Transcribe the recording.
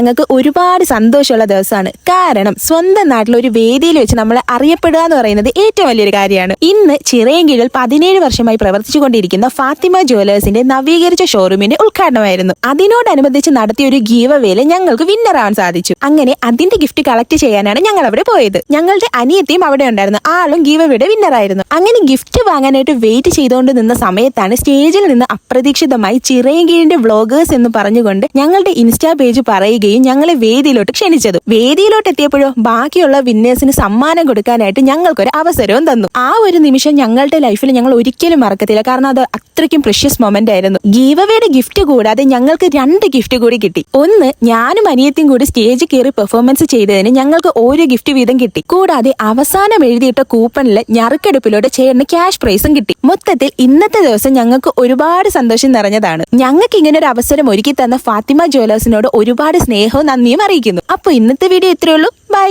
ഞങ്ങൾക്ക് ഒരുപാട് സന്തോഷമുള്ള ദിവസമാണ്. കാരണം സ്വന്തം നാട്ടിൽ ഒരു വേദിയിൽ വെച്ച് നമ്മളെ അറിയപ്പെടുക എന്ന് പറയുന്നത് ഏറ്റവും വലിയൊരു കാര്യമാണ്. ഇന്ന് ചിറയൻകീഴിൽ 17 വർഷമായി പ്രവർത്തിച്ചുകൊണ്ടിരിക്കുന്ന ഫാത്തിമ ജ്വല്ലേഴ്സിന്റെ നവീകരിച്ച ഷോറൂമിന്റെ ഉദ്ഘാടനമായിരുന്നു. അതിനോടനുബന്ധിച്ച് നടത്തിയ ഒരു ഗീവ് അവേയിൽ ഞങ്ങൾക്ക് വിന്നർ ആവാൻ സാധിച്ചു. അങ്ങനെ അതിന്റെ ഗിഫ്റ്റ് കളക്ട് ചെയ്യാനാണ് ഞങ്ങൾ അവിടെ പോയത്. ഞങ്ങളുടെ അനിയത്തിയും അവിടെ ഉണ്ടായിരുന്നു. ആളും ഗീവ് അവേയുടെ വിന്നർ ആയിരുന്നു. അങ്ങനെ ഗിഫ്റ്റ് വാങ്ങാനായിട്ട് വെയിറ്റ് ചെയ്തുകൊണ്ട് നിന്ന സമയത്താണ് സ്റ്റേജിൽ നിന്ന് അപ്രതീക്ഷിതമായി ചിറയൻകീഴിന്റെ വ്ളോഗേഴ്സ് എന്ന് പറഞ്ഞുകൊണ്ട് ഞങ്ങളുടെ ഇൻസ്റ്റാ പേജ് പറയുകയും ഞങ്ങളെ വേദിയിലോട്ട് ക്ഷണിച്ചതും. വേദിയിലോട്ട് എത്തിയപ്പോഴോ ബാക്കിയുള്ള വിന്നേഴ്സിന് സമ്മാനം കൊടുക്കാനായിട്ട് ഞങ്ങൾക്കൊരു അവസരവും തന്നു. ആ ഒരു നിമിഷം ഞങ്ങളുടെ ലൈഫിൽ ഞങ്ങൾ ഒരിക്കലും മറക്കത്തില്ല. കാരണം അത് അത്രയ്ക്കും പ്രഷ്യസ് മൊമെന്റ് ആയിരുന്നു. ഗീവ് അവേയുടെ ഗിഫ്റ്റ് കൂടാതെ ഞങ്ങൾക്ക് 2 ഗിഫ്റ്റ് കൂടി കിട്ടി. ഒന്ന്, ഞാനും അനിയത്തിയും കൂടി സ്റ്റേജിൽ കയറി പെർഫോമൻസ് ചെയ്തതിന് ഞങ്ങൾക്ക് ഓരോ ഗിഫ്റ്റ് വീതം കിട്ടി. കൂടാതെ അവസാനം എഴുതിയിട്ട കൂപ്പണിൽ ഞറുക്കെടുപ്പിലൂടെ ചേർന്ന് ക്യാഷ് പ്രൈസും കിട്ടി. മൊത്തത്തിൽ ഇന്നത്തെ ദിവസം ഞങ്ങൾക്ക് ഒരുപാട് സന്തോഷം നിറഞ്ഞതാണ്. ഞങ്ങൾക്ക് ഇങ്ങനെ ഒരു അവസരം ഒരുക്കി തന്ന ഫാത്തിമ ജ്വല്ലേഴ്സിനോട് ഒരുപാട് സ്നേഹവും നന്ദിയും അറിയിക്കുന്നു. അപ്പോൾ ഇന്നത്തെ വീഡിയോ ഇത്രയേ ഉള്ളൂ. ബൈ.